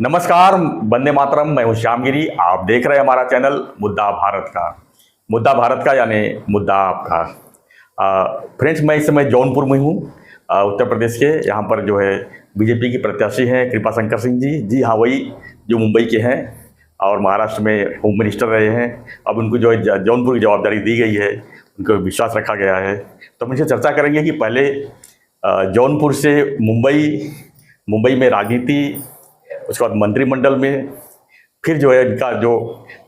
नमस्कार, वंदे मातरम। मैं हूं श्यामगिरी। आप देख रहे हैं हमारा चैनल मुद्दा भारत का। मुद्दा भारत का यानी मुद्दा आपका। फ्रेंड्स, मैं इस समय जौनपुर में हूं, उत्तर प्रदेश के। यहाँ पर जो है बीजेपी की प्रत्याशी हैं कृपा शंकर सिंह जी। जी हाँ, वही जो मुंबई के हैं और महाराष्ट्र में होम मिनिस्टर रहे हैं। अब उनको जो है जौनपुर की जवाबदारी दी गई है, उनको विश्वास रखा गया है। तो हम इनसे चर्चा करेंगे कि पहले जौनपुर से मुंबई में राजनीति, उसके बाद मंत्रिमंडल में, फिर जो है इनका जो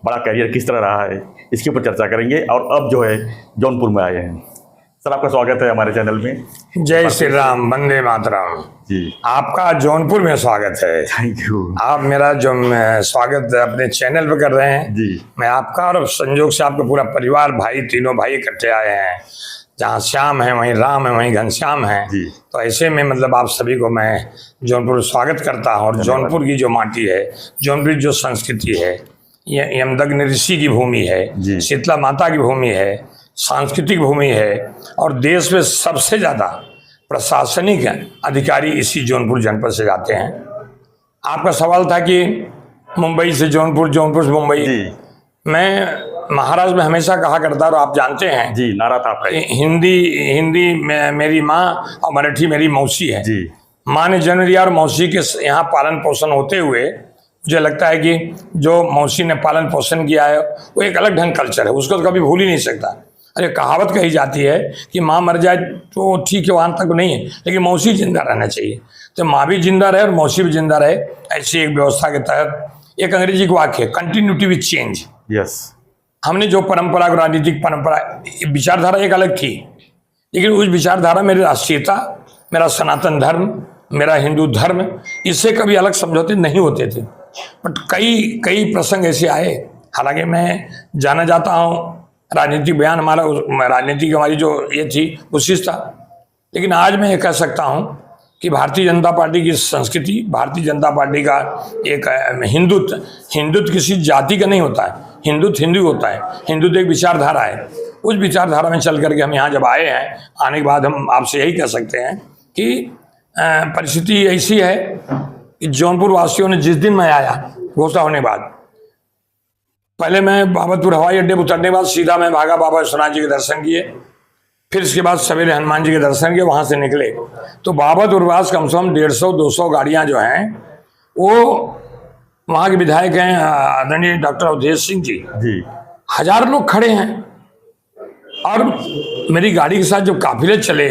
बड़ा करियर किस तरह रहा है, इसके ऊपर चर्चा करेंगे। और अब जो है जौनपुर में आए हैं। सर, आपका स्वागत है हमारे चैनल में। जय श्री राम, वंदे मातरम जी। आपका जौनपुर में स्वागत है। Thank you. आप मेरा जो स्वागत अपने चैनल पे कर रहे हैं जी। मैं आपका और संयोग से आपका पूरा परिवार, भाई, तीनों भाई इकट्ठे आए हैं। जहाँ श्याम है वहीं राम है, वहीं घनश्याम है। जी। तो ऐसे में मतलब आप सभी को मैं जौनपुर स्वागत करता हूँ। और जौनपुर की जो माटी है, जौनपुर की जो संस्कृति है, ये यमदग्नि ऋषि की भूमि है, शीतला माता की भूमि है, सांस्कृतिक भूमि है। और देश में सबसे ज़्यादा प्रशासनिक अधिकारी इसी जौनपुर जनपद से जाते हैं। आपका सवाल था कि मुंबई से जौनपुर, जौनपुर से मुंबई। मैं महाराष्ट्र में हमेशा कहा करता, और आप जानते हैं जी, नारा था आपका। हिंदी मेरी माँ और मराठी मेरी मौसी है। जी। माँ ने जन्म दिया और मौसी के यहाँ पालन पोषण होते हुए मुझे लगता है कि जो मौसी ने पालन पोषण किया है वो एक अलग ढंग कल्चर है, उसको तो कभी भूल ही नहीं सकता। अरे कहावत कही जाती है कि माँ मर जाए तो ठीक है, वहाँ तक नहीं है, लेकिन मौसी जिंदा रहना चाहिए। तो माँ भी जिंदा रहे और मौसी भी जिंदा रहे, ऐसी एक व्यवस्था के तहत। एक अंग्रेजी का वाक्य है, कंटिन्यूटी विथ चेंज। यस। हमने जो परंपरा, राजनीतिक परंपरा, विचारधारा एक अलग थी, लेकिन उस विचारधारा, मेरी राष्ट्रीयता, मेरा सनातन धर्म, मेरा हिंदू धर्म, इससे कभी अलग समझौते नहीं होते थे। बट कई प्रसंग ऐसे आए। हालांकि मैं जाना जाता हूँ, राजनीतिक बयान हमारा, राजनीति की हमारी जो ये थी उसी था। लेकिन आज मैं ये कह सकता हूँ कि भारतीय जनता पार्टी की संस्कृति, भारतीय जनता पार्टी का एक हिंदुत्व किसी जाति का नहीं होता है। हिंदुत्व हिंदू होता है। हिंदुत्व एक विचारधारा है। उस विचारधारा में चल करके हम यहाँ जब आए हैं, आने के बाद हम आपसे यही कह सकते हैं कि परिस्थिति ऐसी है कि जौनपुर वासियों ने जिस दिन मैं आया घोषणा होने के बाद, पहले मैं बाबतपुर हवाई अड्डे उतरने के बाद सीधा मैं भागा, बाबा विश्वनाथ जी के दर्शन किए। फिर इसके बाद सवेरे हनुमान जी के दर्शन किए, वहाँ से निकले तो बाबतपुर वास कम से कम 150-200 गाड़ियाँ जो हैं, वो वहाँ के विधायक हैं आदरणीय डॉक्टर अवधेश सिंह जी। हजारों लोग खड़े हैं। और मेरी गाड़ी के साथ जब काफिले चले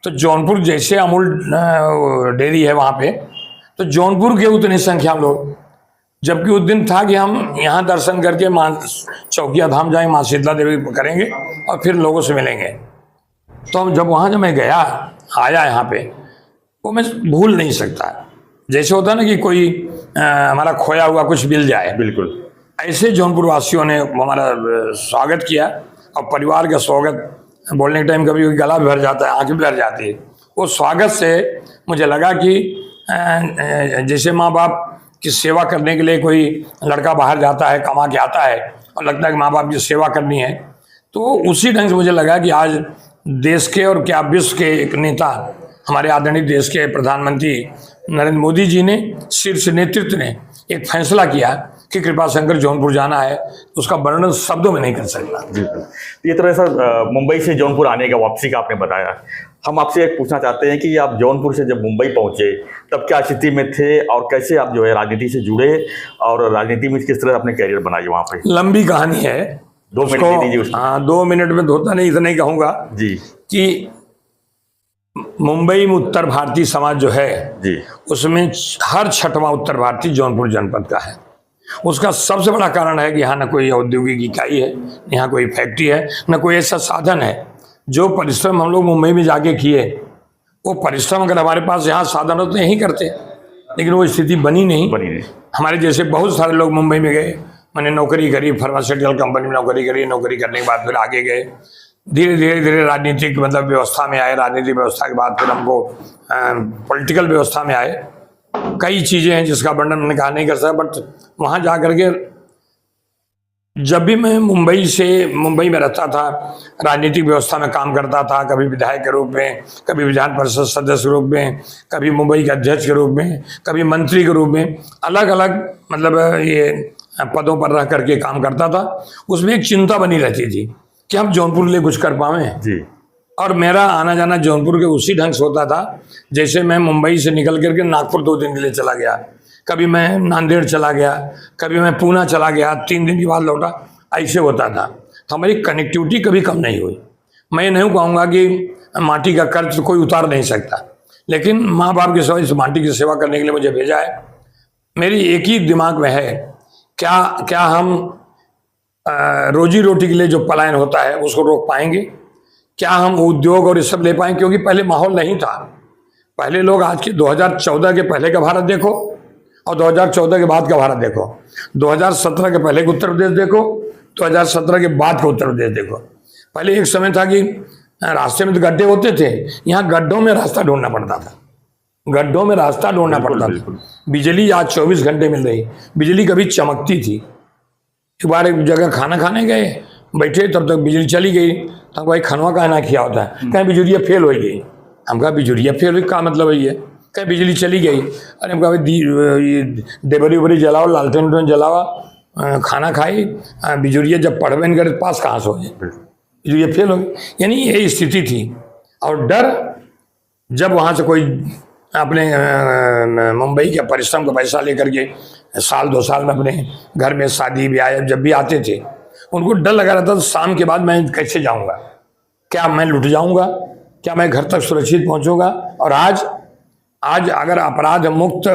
तो जौनपुर, जैसे अमूल डेयरी है वहाँ पे, तो जौनपुर के उतनी संख्या में लोग, जबकि उस दिन था कि हम यहाँ दर्शन करके माँ चौकिया धाम जाएंगे, माँ शीतला देवी करेंगे और फिर लोगों से मिलेंगे। तो जब मैं गया, आया यहाँ पे, वो मैं भूल नहीं सकता। जैसे होता है ना कि कोई हमारा खोया हुआ कुछ मिल जाए, बिल्कुल ऐसे जौनपुर वासियों ने हमारा स्वागत किया। और परिवार का स्वागत बोलने के टाइम कभी गला भी भर जाता है, आंखें भी भर जाती है। वो स्वागत से मुझे लगा कि जैसे माँ बाप की सेवा करने के लिए कोई लड़का बाहर जाता है, कमा के आता है और लगता है कि माँ बाप की सेवा करनी है, तो उसी ढंग से मुझे लगा कि आज देश के और क्या विश्व के एक नेता, हमारे आदरणीय देश के प्रधानमंत्री नरेंद्र मोदी जी ने, शीर्ष नेतृत्व ने एक फैसला किया कि कृपा शंकर जौनपुर जाना है। उसका वर्णन शब्दों में नहीं कर सकता। ये तो सर मुंबई से जौनपुर आने का, वापसी का आपने बताया। हम आपसे एक पूछना चाहते हैं कि आप जौनपुर से जब मुंबई पहुंचे तब क्या स्थिति में थे और कैसे आप जो है राजनीति से जुड़े और राजनीति में किस तरह अपने कैरियर बनाए वहाँ पे? लंबी कहानी है। 2 मिनट दीजिए उसको। हाँ, 2 मिनट में धोता नहीं, इतना ही कहूँगा जी कि मुंबई में उत्तर भारतीय समाज जो है जी, उसमें हर 6वां उत्तर भारतीय जौनपुर जनपद का है। उसका सबसे बड़ा कारण है कि यहाँ न कोई औद्योगिक इकाई है, यहाँ कोई फैक्ट्री है, न कोई ऐसा साधन है। जो परिश्रम हम लोग मुंबई में जाके किए, वो परिश्रम अगर हमारे पास यहाँ साधन होते यहीं करते, लेकिन वो स्थिति बनी नहीं। हमारे जैसे बहुत सारे लोग मुंबई में गए, मैंने नौकरी करी, फार्मास्यूटिकल कंपनी में नौकरी करी, नौकरी करने के बाद फिर आगे गए, धीरे राजनीतिक मतलब व्यवस्था में आए। राजनीतिक व्यवस्था के बाद फिर हमको पॉलिटिकल व्यवस्था में आए। कई चीज़ें हैं जिसका वर्णन मैंने कहा नहीं कर सकता, बट वहाँ जा करके जब भी मैं मुंबई में रहता था, राजनीतिक व्यवस्था में काम करता था, कभी विधायक के रूप में, कभी विधान परिषद सदस्य के रूप में, कभी मुंबई के अध्यक्ष के रूप में, कभी मंत्री के रूप में, अलग अलग मतलब ये पदों पर रह करके काम करता था। उसमें एक चिंता बनी रहती थी कि हम जौनपुर के लिए कुछ कर पाएं। जी। और मेरा आना जाना जौनपुर के उसी ढंग से होता था जैसे मैं मुंबई से निकल करके नागपुर 2 दिन के लिए चला गया, कभी मैं नांदेड़ चला गया, कभी मैं पूना चला गया, 3 दिन के बाद लौटा, ऐसे होता था। तो हमारी कनेक्टिविटी कभी कम नहीं हुई। मैं ये नहीं कहूँगा कि माटी का कर्ज तो कोई उतार नहीं सकता, लेकिन माँ बाप के सिवा इस माटी की सेवा करने के लिए मुझे भेजा है। मेरी एक ही दिमाग में है, क्या हम रोजी रोटी के लिए जो पलायन होता है उसको रोक पाएंगे? क्या हम उद्योग और ये सब ले पाएंगे? क्योंकि पहले माहौल नहीं था। पहले लोग आज के 2014 के पहले का भारत देखो और 2014 के बाद का भारत देखो, 2017 के पहले का उत्तर प्रदेश देखो, 2017 के बाद का उत्तर प्रदेश देखो। पहले एक समय था कि रास्ते में तो गड्ढे होते थे, यहाँ गड्ढों में रास्ता ढूंढना पड़ता था, गड्ढों में रास्ता ढूंढना पड़ता था। बिजली आज 24 घंटे मिल रही। बिजली कभी चमकती थी। एक बार एक जगह खाना खाने गए, बैठे, तब तक बिजली चली गई। तो भाई खनवा का ना किया होता है, कहीं बिजलियाँ फेल हो गई। हम कहा बिजलियाँ फेल हुई, क्या मतलब है ये? कहीं बिजली चली गई। अरे हम कहा भाई देबरी उबरी जलाओ, लालटेन उलटेन जलावा, खाना खाई, बिजलियाँ जब पढ़बे नहीं करे पास कहाँ से हो जाए, बिजलियाँ फेल हो गई। यानी यही स्थिति थी। और डर, जब वहाँ से कोई अपने मुंबई के परिश्रम का पैसा लेकर के साल 2 साल में अपने घर में शादी ब्याह जब भी आते थे, उनको डर लगा रहता था शाम के बाद मैं कैसे जाऊंगा, क्या मैं लुट जाऊंगा, क्या मैं घर तक सुरक्षित पहुंचूंगा। और आज अगर अपराध मुक्त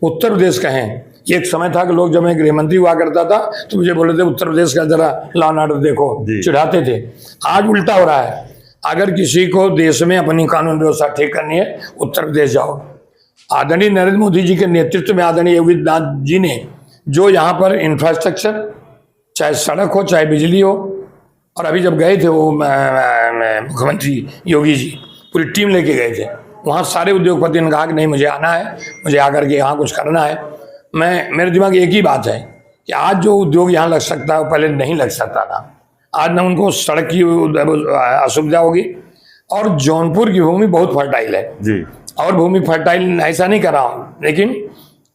उत्तर प्रदेश कहें, एक समय था कि लोग, जब मैं गृह मंत्री हुआ करता था तो मुझे बोले थे उत्तर प्रदेश का जरा लॉ एंड ऑर्डर देखो, चिढ़ाते थे। आज उल्टा हो रहा है। अगर किसी को देश में अपनी कानून व्यवस्था ठीक करनी है, उत्तर प्रदेश जाओ। आदरणीय नरेंद्र मोदी जी के नेतृत्व में आदरणीय योगी आदित्यनाथ जी ने जो यहाँ पर इंफ्रास्ट्रक्चर, चाहे सड़क हो चाहे बिजली हो, और अभी जब गए थे वो मुख्यमंत्री योगी जी पूरी टीम लेके गए थे वहाँ, सारे उद्योगपति ने कहा कि नहीं मुझे आना है, मुझे आकर के यहाँ कुछ करना है। मेरे दिमाग एक ही बात है कि आज जो उद्योग यहाँ लग सकता है वो पहले नहीं लग सकता था। आज न उनको सड़क की असुविधा होगी, और जौनपुर की भूमि बहुत फर्टाइल है जी। और भूमि फर्टाइल ऐसा नहीं कर रहा हूँ, लेकिन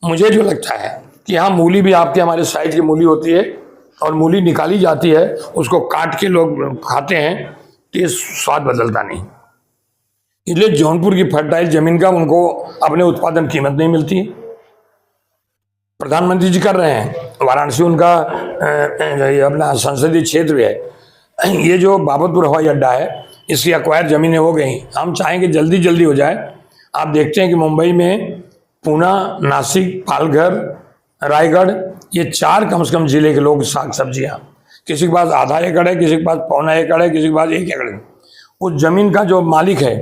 मुझे जो लगता है कि यहाँ मूली भी आपके हमारे साइड की मूली होती है और मूली निकाली जाती है, उसको काट के लोग खाते हैं, टेस्ट स्वाद बदलता नहीं। इसलिए जौनपुर की फर्टाइल जमीन का उनको अपने उत्पादन कीमत नहीं मिलती। प्रधानमंत्री जी कर रहे हैं, वाराणसी उनका अपना संसदीय क्षेत्र है। ये जो बाबतपुर हवाई अड्डा है, इसकी अक्वायर जमीनें हो गई, हम चाहेंगे जल्दी जल्दी हो जाए। आप देखते हैं कि मुंबई में पूना, नासिक, पालघर, रायगढ़, ये 4 कम से कम जिले के लोग साग सब्जियाँ, किसी के पास आधा एकड़ है, किसी के पास पौना एकड़ है, किसी के पास 1 एकड़ है। उस जमीन का जो मालिक है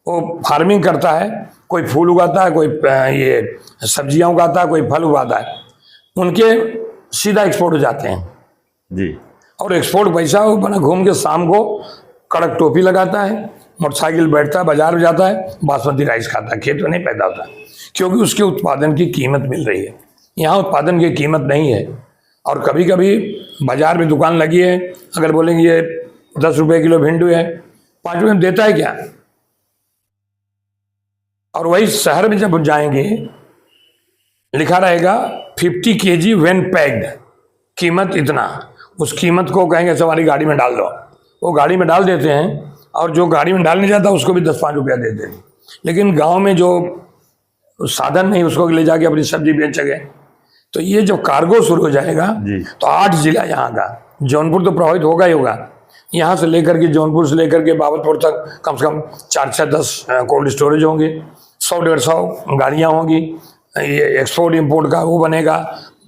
वो फार्मिंग करता है, कोई फूल उगाता है, कोई ये सब्जियां उगाता है, कोई फल उगाता है, उनके सीधा एक्सपोर्ट हो जाते हैं जी। और एक्सपोर्ट पैसा वो बना घूम के शाम को कड़क टोपी लगाता है, मोटरसाइकिल बैठता है, बाजार में जाता है, बासमती राइस खाता है, खेत में नहीं पैदा होता, क्योंकि उसके उत्पादन की कीमत मिल रही है। यहाँ उत्पादन की कीमत नहीं है। और कभी कभी बाजार में दुकान लगी है, अगर बोलेंगे ये 10 रुपये किलो भिंडी है, 5 रुपये में देता है क्या? और वही शहर में जब जाएंगे लिखा रहेगा 50 kg व्हेन पैक्ड, कीमत इतना। उस कीमत को कहेंगे अच्छा हमारी गाड़ी में डाल दो, वो गाड़ी में डाल देते हैं, और जो गाड़ी में डालने जाता है उसको भी 10-5 रुपया देते हैं। लेकिन गांव में जो साधन नहीं, उसको ले जाके अपनी सब्जी बेच सके। तो ये जब कार्गो शुरू हो जाएगा तो 8 जिला यहाँ का, जौनपुर तो प्रभावित होगा ही होगा। यहाँ से लेकर के, जौनपुर से लेकर के बाबतपुर तक कम से कम 4-10 कोल्ड स्टोरेज होंगे, 100-150 गाड़ियाँ होंगी, ये एक्सपोर्ट इंपोर्ट का वो बनेगा,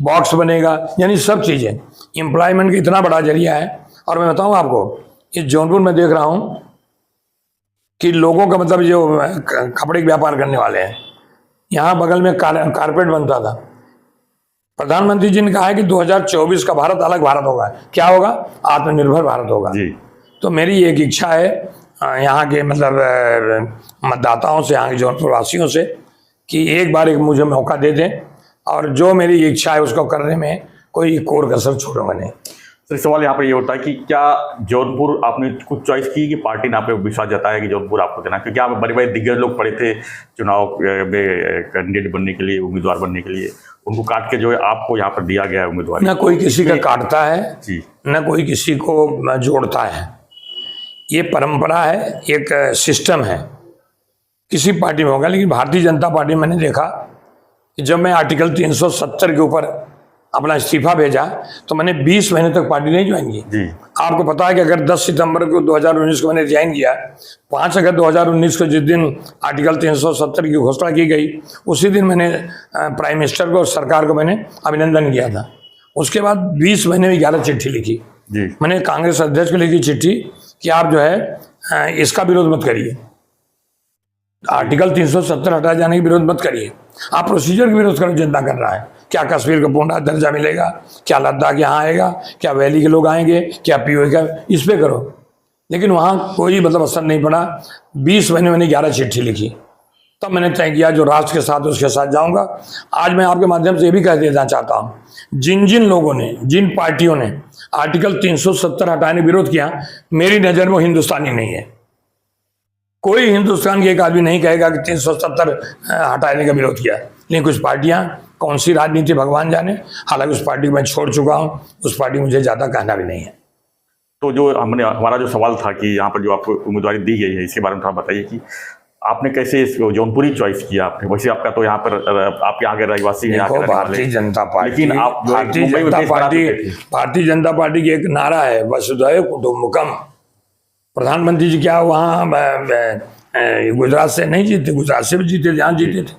बॉक्स बनेगा, यानी सब चीज़ें। एम्प्लॉयमेंट का इतना बड़ा जरिया है। और मैं बताऊँ आपको, इस जौनपुर में देख रहा हूँ कि लोगों का मतलब जो कपड़े का व्यापार करने वाले हैं, यहाँ बगल में कारपेट बनता था। प्रधानमंत्री जी ने कहा है कि 2024 का भारत अलग भारत होगा। क्या होगा? आत्मनिर्भर भारत होगा। तो मेरी एक इच्छा है यहाँ के मतलब मतदाताओं से, यहाँ के जौनपुर वासियों से, कि एक बार एक मुझे मौका दे दें, और जो मेरी इच्छा है उसको करने में कोई कोर कसर छोड़ूंगा नहीं। सर सवाल यहाँ पर ये होता है कि क्या जौनपुर आपने कुछ चॉइस की कि पार्टी ने आप पे विश्वास जताया कि जौनपुर आपको देना, क्योंकि यहाँ पे बड़े बड़े दिग्गज लोग पड़े थे चुनाव में कैंडिडेट बनने के लिए, उम्मीदवार बनने के लिए, उनको काट के जो है आपको यहाँ पर दिया गया है उम्मीदवार। न कोई किसी का काटता है जी, न कोई किसी को जोड़ता है। ये परंपरा है, एक सिस्टम है, किसी पार्टी में होगा। लेकिन भारतीय जनता पार्टी मैंने देखा कि जब मैं आर्टिकल 370 के ऊपर अपना इस्तीफा भेजा तो मैंने 20 महीने तक पार्टी नहीं ज्वाइन की। जी, आपको पता है कि अगर 10 सितंबर को 2019 को मैंने ज्वाइन किया, 5 अगस्त 2019 को जिस दिन आर्टिकल 370 की घोषणा की गई, उसी दिन मैंने प्राइम मिनिस्टर को और सरकार को मैंने अभिनंदन किया था। उसके बाद 20 महीने में 11 चिट्ठी लिखी। जी, मैंने कांग्रेस अध्यक्ष को लिखी चिट्ठी कि आप जो है इसका विरोध मत करिए, आर्टिकल 370 हटाए जाने का विरोध मत करिए, आप प्रोसीजर का विरोध करो। जनता कर रहा है, क्या कश्मीर को पूर्ण दर्जा मिलेगा, क्या लद्दाख यहाँ आएगा, क्या वैली के लोग आएंगे, क्या पीओ का, इस पे करो। लेकिन वहाँ कोई असर नहीं पड़ा। 20 महीने मैंने 11 चिट्ठी लिखी, तब मैंने तय किया जो राष्ट्र के साथ उसके साथ जाऊंगा। आज मैं आपके माध्यम से ये भी कह देना चाहता हूँ, जिन जिन लोगों ने, जिन पार्टियों ने आर्टिकल 370 हटाने का विरोध किया, मेरी नज़र में वो हिंदुस्तानी नहीं है। कोई हिंदुस्तान के एक आदमी नहीं कहेगा कि 370 हटाने का विरोध किया। लेकिन कुछ पार्टियां, कौन सी राजनीति भगवान जाने, हालांकि उस पार्टी को मैं छोड़ चुका हूं, उस पार्टी मुझे ज़्यादा कहना भी नहीं है। तो जो हमारा जो सवाल था कि यहाँ पर जो आपको उम्मीदवारी दी गई है, इसके बारे में थोड़ा बताइए कि आपने कैसे इसको जौनपुरी चॉइस किया आपने। वैसे आपका तो यहाँ पर आपके यहाँ के रहवासी हैं, भारतीय जनता पार्टी, लेकिन आप भारतीय जनता पार्टी की एक नारा है, वसुधैव कुटुंबकम। प्रधानमंत्री जी क्या वहाँ गुजरात से नहीं जीते, गुजरात से भी जीते, जहाँ जीते थे,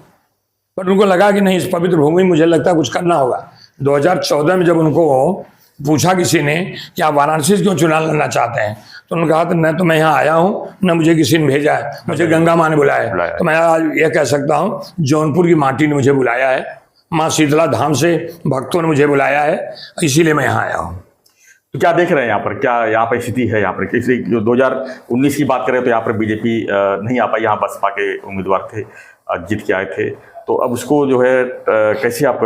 पर उनको लगा कि नहीं, इस पवित्र भूमि में मुझे लगता है कुछ करना होगा। 2014 में जब उनको पूछा किसी ने कि आप वाराणसी से क्यों चुनाव लड़ना चाहते हैं, तो उन्होंने कहा न तो मैं यहाँ आया हूँ, न मुझे किसी ने भेजा है, मुझे गंगा माँ ने बुलाया है। तो मैं आज ये कह सकता हूँ, जौनपुर की माटी ने मुझे बुलाया है, माँ शीतला धाम से भक्तों ने मुझे बुलाया है, इसीलिए मैं यहाँ आया हूँ। तो क्या देख रहे हैं यहाँ पर, क्या यहाँ पर स्थिति है? यहाँ पर किसी जो 2019 की बात करें तो यहाँ पर बीजेपी नहीं आ पाई, यहाँ बसपा के उम्मीदवार थे, जीत के आए थे। तो अब उसको जो है कैसे आप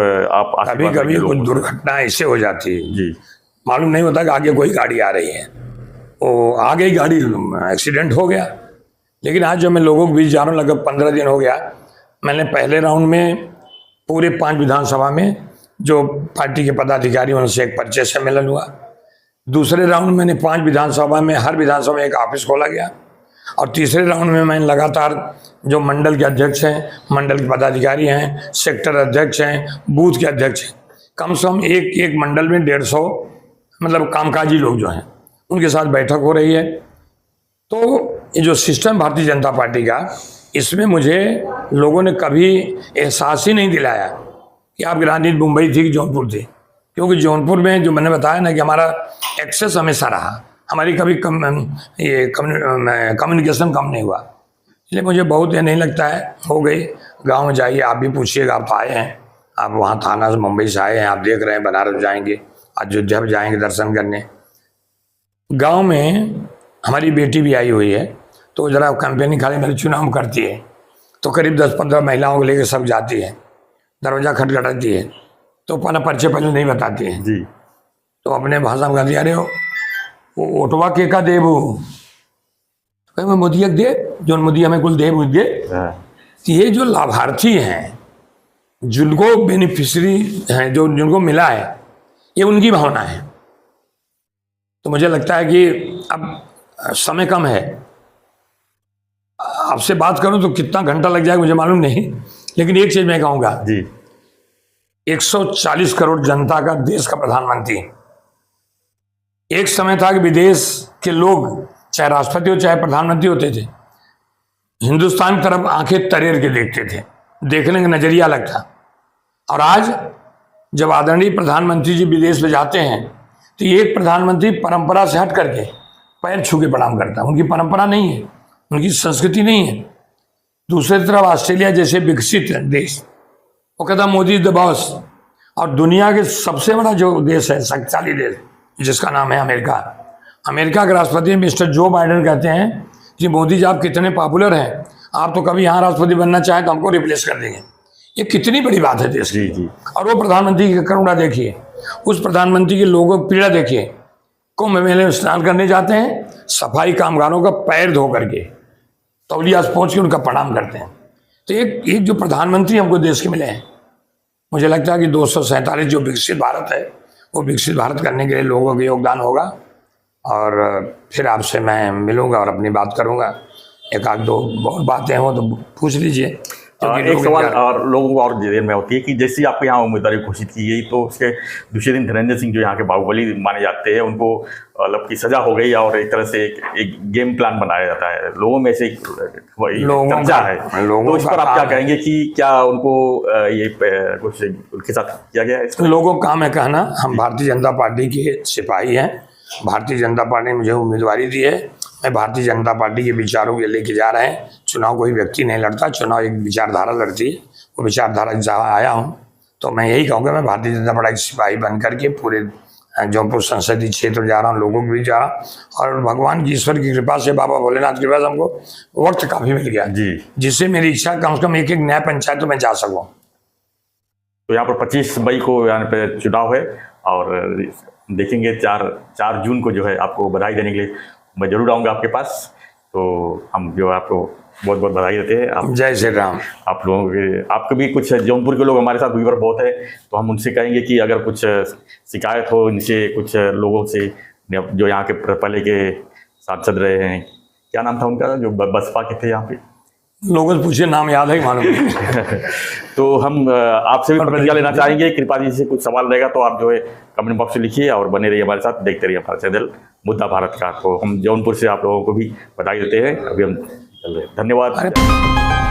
कभी कभी कुछ दुर्घटना ऐसे हो जाती है जी, मालूम नहीं होता कि आगे कोई गाड़ी आ रही है, वो आगे गाड़ी एक्सीडेंट हो गया। लेकिन आज जब मैं लोगों के बीच जा रहा हूँ, लगभग 15 दिन हो गया, मैंने पहले राउंड में पूरे 5 विधानसभा में जो पार्टी के पदाधिकारी उनसे एक परिचय सम्मेलन हुआ। दूसरे राउंड में मैंने 5 विधानसभा में, हर विधानसभा में एक ऑफिस खोला गया। और तीसरे राउंड में मैंने लगातार जो मंडल के अध्यक्ष हैं, मंडल के पदाधिकारी हैं, सेक्टर अध्यक्ष हैं, बूथ के अध्यक्ष हैं, कम से कम एक मंडल में 150 मतलब कामकाजी लोग जो हैं, उनके साथ बैठक हो रही है। तो ये जो सिस्टम भारतीय जनता पार्टी का, इसमें मुझे लोगों ने कभी एहसास ही नहीं दिलाया कि आपकी राजनीति मुंबई थी कि जौनपुर थी। क्योंकि जौनपुर में जो मैंने बताया ना कि हमारा एक्सेस हमेशा रहा, हमारी कभी कम्युनिकेशन कम नहीं हुआ, इसलिए मुझे बहुत ये नहीं लगता है हो गई। गांव में जाइए, आप भी पूछिएगा, आप आए हैं, आप वहाँ थाना से मुंबई से आए हैं, आप देख रहे हैं बनारस जाएंगे, अयोध्या में जाएंगे दर्शन करने। गांव में हमारी बेटी भी आई हुई है, तो ज़रा कैंपेनिंग खाली मेरे चुनाव करती है, तो करीब 10-15 महिलाओं को लेकर सब जाती है, दरवाज़ा खटखटाती है, तो अपना परिचय पहले नहीं बताती है जी, तो अपने भाषा में कहती अरे वो ओटवा के का देव मैं मोदिया दे जो मोदी हमें कुल देव दे। ये जो लाभार्थी हैं, जिनको बेनिफिशरी हैं, जो जिनको मिला है, ये उनकी भावना है। तो मुझे लगता है कि अब समय कम है, आपसे बात करूं तो कितना घंटा लग जाएगा मुझे मालूम नहीं, लेकिन एक चीज मैं कहूंगा जी, 140 करोड़ जनता का देश का प्रधानमंत्री। एक समय था कि विदेश के लोग, चाहे राष्ट्रपति हो चाहे प्रधानमंत्री होते थे, हिंदुस्तान की तरफ आंखें तरेर के देखते थे, देखने का नजरिया अलग था। और आज जब आदरणीय प्रधानमंत्री जी विदेश में जाते हैं, तो एक प्रधानमंत्री परंपरा से हट करके पैर छू के प्रणाम करता है। उनकी परंपरा नहीं है, उनकी संस्कृति नहीं है। दूसरी तरफ ऑस्ट्रेलिया जैसे विकसित देश, वो कहता मोदी इज द बॉस। और दुनिया के सबसे बड़ा जो देश है, शक्तिशाली देश, जिसका नाम है अमेरिका, अमेरिका के राष्ट्रपति मिस्टर जो बाइडेन कहते हैं कि मोदी जी आप कितने पॉपुलर हैं, आप तो कभी यहाँ राष्ट्रपति बनना चाहें तो हमको रिप्लेस कर देंगे। ये कितनी बड़ी बात है देश की। जी। और वो प्रधानमंत्री की करुणा देखिए, उस प्रधानमंत्री के लोगों की पीड़ा देखिए, कुंभ मेले में स्नान करने जाते हैं, सफाई कामगारों का पैर धो करके तौलिया से पहुँच के उनका प्रणाम करते हैं। तो एक जो प्रधानमंत्री हमको देश के मिले हैं, मुझे लगता है कि 247 जो विकसित भारत है, वो विकसित भारत करने के लिए लोगों का योगदान होगा। और फिर आपसे मैं मिलूंगा और अपनी बात करूंगा। एक आध दो और बातें हो तो पूछ लीजिए। एक सवाल और लोगों को और जेल में होती है कि जैसे आपके यहाँ उम्मीदवारी घोषित की गई तो उसके दूसरे दिन धीरेन्द्र सिंह जो यहाँ के बाहुबली माने जाते हैं, उनको मतलब की सजा हो गई और एक तरह से एक गेम प्लान बनाया जाता है, लोगों में से चर्चा है। तो इस पर आप क्या कहेंगे कि क्या उनको ये कुछ उनके साथ किया गया है? लोगों का काम है कहना हम भारतीय जनता पार्टी के सिपाही हैं, भारतीय जनता पार्टी ने मुझे उम्मीदवारी दी है, मैं भारतीय जनता पार्टी के विचारों के लेके जा रहे हैं। चुनाव कोई व्यक्ति नहीं लड़ता, चुनाव एक विचारधारा लड़ती है। वो विचारधारा जहाँ आया हूँ तो मैं यही कहूँगा, मैं भारतीय जनता पार्टी के सिपाही बन करके पूरे जौनपुर संसदीय क्षेत्र जा रहा हूँ, लोगों के बीच जा रहा हूँ। और भगवान की ईश्वर की कृपा से, बाबा भोलेनाथ की कृपा से हमको वक्त काफ़ी मिल गया जी, जिससे मेरी इच्छा कम से कम एक नया पंचायत तो मैं जा सकूँ। तो यहाँ पर 25 मई को यहाँ पे चुनाव है और देखेंगे 4 जून को जो है आपको बधाई देने के लिए मैं जरूर आऊँगा आपके पास। तो हम जो आपको बहुत बहुत बधाई देते हैं। आप जय श्री राम। आप लोगों के, आपके भी कुछ जौनपुर के लोग हमारे साथ व्यूवर बहुत है, तो हम उनसे कहेंगे कि अगर कुछ शिकायत हो इनसे, कुछ लोगों से जो यहाँ के पहले के सांसद रहे हैं, क्या नाम था उनका जो बसपा के थे यहाँ पे, लोगों से पूछिए, नाम याद है मालूम तो हम आपसे भी प्रतिक्रिया लेना चाहेंगे। कृपा जी से कुछ सवाल रहेगा तो आप जो है कमेंट बॉक्स में लिखिए और बने रहिए हमारे साथ, देखते रहिए हमारा चैनल मुद्दा भारत का। तो हम जौनपुर से आप लोगों को भी बधाई देते हैं। अभी हम चल रहे हैं, धन्यवाद।